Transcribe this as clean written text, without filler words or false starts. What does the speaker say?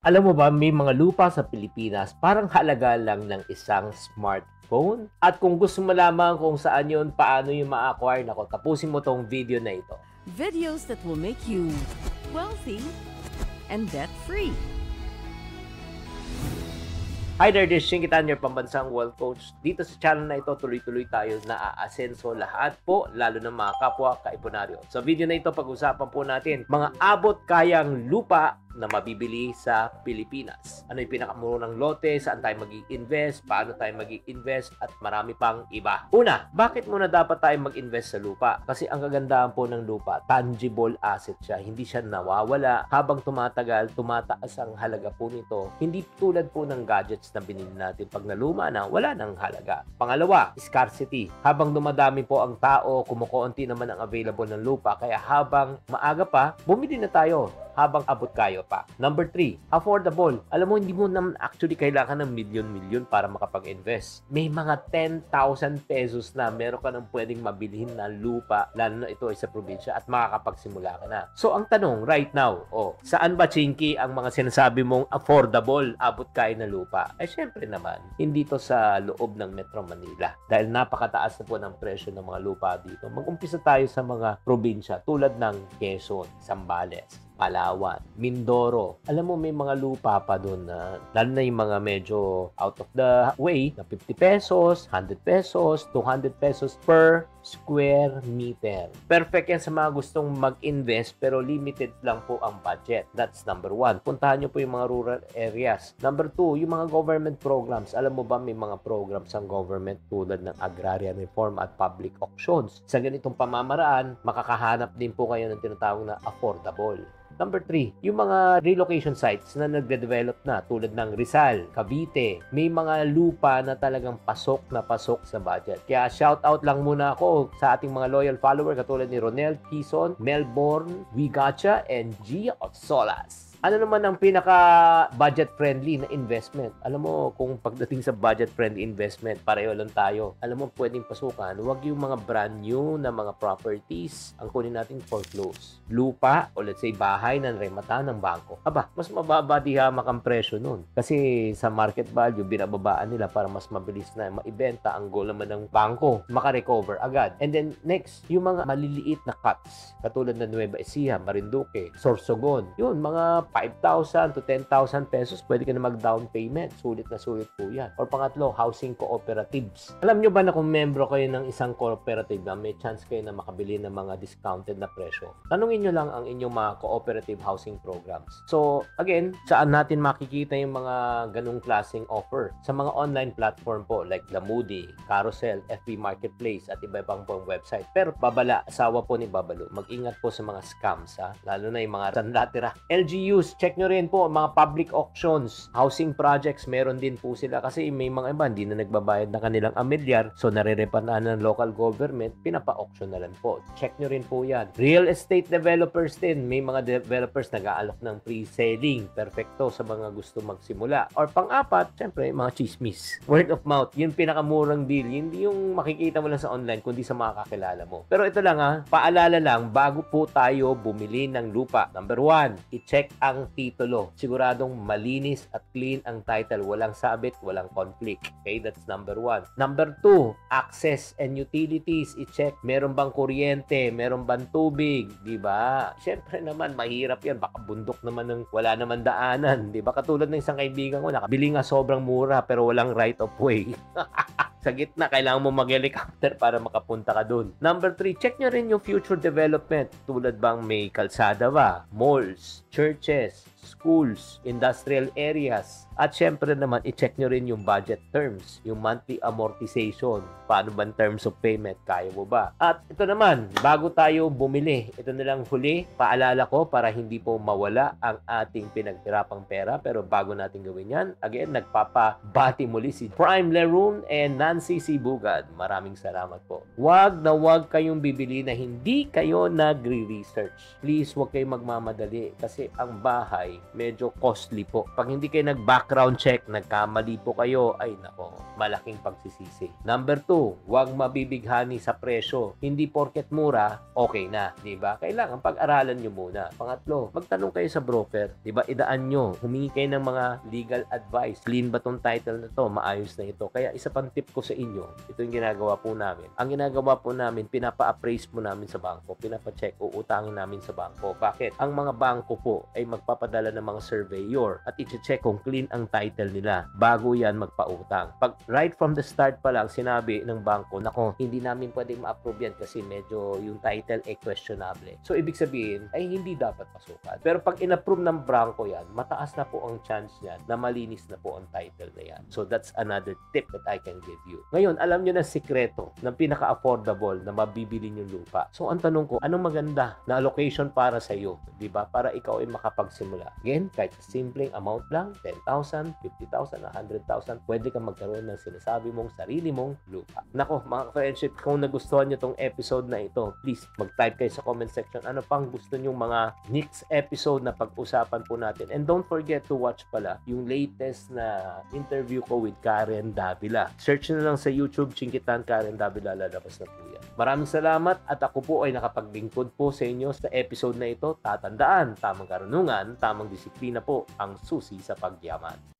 Alam mo ba, may mga lupa sa Pilipinas parang halaga lang ng isang smartphone? At kung gusto mo malaman kung saan yun, paano yung ma-acquire, nako, tapusin mo tong video na ito. Videos that will make you wealthy and debt-free. Hi there, this is Shingitan, your pambansang wealth coach. Dito sa channel na ito, tuloy-tuloy tayo na aasenso lahat po, lalo ng mga kapwa kaipunaryo. Sa video na ito, pag-usapan po natin mga abot kayang lupa na mabibili sa Pilipinas. Ano yung pinakamurang lote, saan tayo mag-i-invest, paano tayo mag-i-invest, at marami pang iba. Una, bakit muna dapat tayo mag-invest sa lupa? Kasi ang kagandahan po ng lupa, tangible asset siya. Hindi siya nawawala. Habang tumatagal, tumataas ang halaga po nito. Hindi tulad po ng gadgets na binili natin. Pag naluma na, wala nang halaga. Pangalawa, scarcity. Habang dumadami po ang tao, kumukunti naman ang available ng lupa. Kaya habang maaga pa, bumili na tayo habang abot kayo pa. Number 3, affordable. Alam mo, hindi mo naman actually kailangan ng milyon-milyon para makapag-invest. May mga 10,000 pesos na meron ka nang pwedeng mabilhin na lupa, lalo na ito ay sa probinsya, at makakapagsimula ka na. So, ang tanong right now, saan ba, Chinky, ang mga sinasabi mong affordable, abot kaya na lupa? Ay, syempre naman, hindi to sa loob ng Metro Manila. Dahil napakataas na po ng presyo ng mga lupa dito. Mag-umpisa tayo sa mga probinsya tulad ng Quezon, Zambales, Palawan, Mindoro. Alam mo, may mga lupa pa doon na, lalo na yung mga medyo out of the way, na 50 pesos, 100 pesos, 200 pesos per square meter. Perfect yan sa mga gustong mag-invest pero limited lang po ang budget. That's number 1. Puntahan nyo po yung mga rural areas. Number 2, yung mga government programs. Alam mo ba, may mga programs ang government tulad ng agrarian reform at public auctions. Sa ganitong pamamaraan, makakahanap din po kayo ng tinatawag na affordable. Number 3, yung mga relocation sites na nagde-develop na tulad ng Rizal, Cavite, may mga lupa na talagang pasok na pasok sa budget. Kaya shout out lang muna ako sa ating mga loyal follower katulad ni Ronel Quezon, Melbourne, Wigacha, and Gia Otsolas. Ano naman ang pinaka-budget friendly na investment? Alam mo, kung pagdating sa budget friendly investment, pareho lang tayo. Alam mo, pwedeng pasukan. Huwag yung mga brand new na mga properties ang kunin natin foreclose. Lupa, o let's say bahay na remata ng bangko. Aba, mas mababa di hamak ang presyo nun. Kasi sa market value, binababaan nila para mas mabilis na maibenta. Ang goal naman ng bangko, makarecover agad. And then next, yung mga maliliit na cuts, katulad ng Nueva Ecija, Marinduque, Sorsogon. Yun, mga 5,000 to 10,000 pesos, pwede ka na mag-down payment. Sulit na sulit po yan. Or pangatlo, housing cooperatives. Alam nyo ba na kung membro kayo ng isang cooperative na may chance kayo na makabili ng mga discounted na presyo? Tanungin nyo lang ang inyong mga cooperative housing programs. So, again, saan natin makikita yung mga ganung klaseng offer? Sa mga online platform po like Lamudi, Carousel, FB Marketplace, at iba-ibang pong website. Pero babala, asawa po ni Babalo, mag-ingat po sa mga scams, ha? Lalo na yung mga sandatira. LGU, check nyo rin po mga public auctions, housing projects, meron din po sila kasi may mga iba hindi na nagbabayad ng kanilang amilyar, so nare-repanaan ng local government, pinapa-auction na lang po. Check nyo rin po yan. Real estate developers din, may mga developers nag-aalok ng pre-selling, perfecto sa mga gusto magsimula. Or pang-apat, syempre, mga chismis. Word of mouth, yun pinakamurang deal, hindi yung makikita mo lang sa online, kundi sa mga kakilala mo. Pero ito lang, ha, paalala lang, bago po tayo bumili ng lupa, number 1, i-check ang titulo. Siguradong malinis at clean ang title. Walang sabit, walang conflict. Okay, that's number 1. Number 2, access and utilities. I-check. Meron bang kuryente? Meron bang tubig? Diba? Siyempre naman, mahirap yan. Baka bundok naman ng wala naman daanan. Diba? Katulad ng isang kaibigan ko, nakabili nga sobrang mura pero walang right of way. Sa gitna, kailangan mo mag-helicopter para makapunta ka dun. Number 3, check nyo rin yung future development. Tulad bang may kalsada ba? Malls, churches, schools, industrial areas. At syempre naman, i-check nyo rin yung budget terms, yung monthly amortization. Paano ba terms of payment? Kaya mo ba? At ito naman, bago tayo bumili, ito na lang huli, paalala ko para hindi po mawala ang ating pinaghirapang pera. Pero bago natin gawin yan, again, nagpapabati muli si Prime Leroon and Nancy Sibugad. Maraming salamat po. Wag na wag kayong bibili na hindi kayo nagre-research. Please, wag kayong magmamadali kasi ang bahay bahay, medyo costly po. Pag hindi kayo nag-background check, nagkamali po kayo, ay nako, malaking pagsisisi. Number 2, huwag mabibighani sa presyo. Hindi porket mura, okay na, di ba? Kailangan pag-aralan nyo muna. Pangatlo, magtanong kayo sa broker, di ba? Idaan nyo, humingi kayo ng mga legal advice. Clean ba tong title na to? Maayos na ito. Kaya isa pang tip ko sa inyo, ito yung ginagawa po namin. Ang ginagawa po namin, pinapa-appraise po namin sa bangko, pinapa-check, uutangin namin sa bangko. Bakit? Ang mga bangko po ay magpapadala ng mga surveyor at i-check kung clean ang title nila bago yan magpautang. Pag right from the start pa lang sinabi ng bangko, nako, hindi namin pwedeng ma-approve yan kasi medyo yung title ay questionable. So, ibig sabihin ay hindi dapat pasukan. Pero pag in-approve ng bangko yan, mataas na po ang chance niyan na malinis na po ang title na yan. So, that's another tip that I can give you. Ngayon, alam nyo na sikreto ng pinaka-affordable na mabibili yung lupa. So, ang tanong ko, anong maganda na allocation para sa iyo? Diba? Para ikaw ay makapagsimula. Again, kahit simpleng amount lang, 10,000, 50,000, 100,000, pwede kang magkaroon ng sinasabi mong sarili mong lupa. Nako, mga friendship, kung nagustuhan nyo tong episode na ito, please mag-type kayo sa comment section ano pang gusto nyong mga next episode na pag-usapan po natin. And don't forget to watch pala yung latest na interview ko with Karen Davila. Search na lang sa YouTube, Chinkitan Karen Davila, lalabas na po yan. Maraming salamat at ako po ay nakapaglingkod po sa inyo sa episode na ito. Tatandaan, tamang karunungan, tamang disiplina po ang susi sa pagyaman.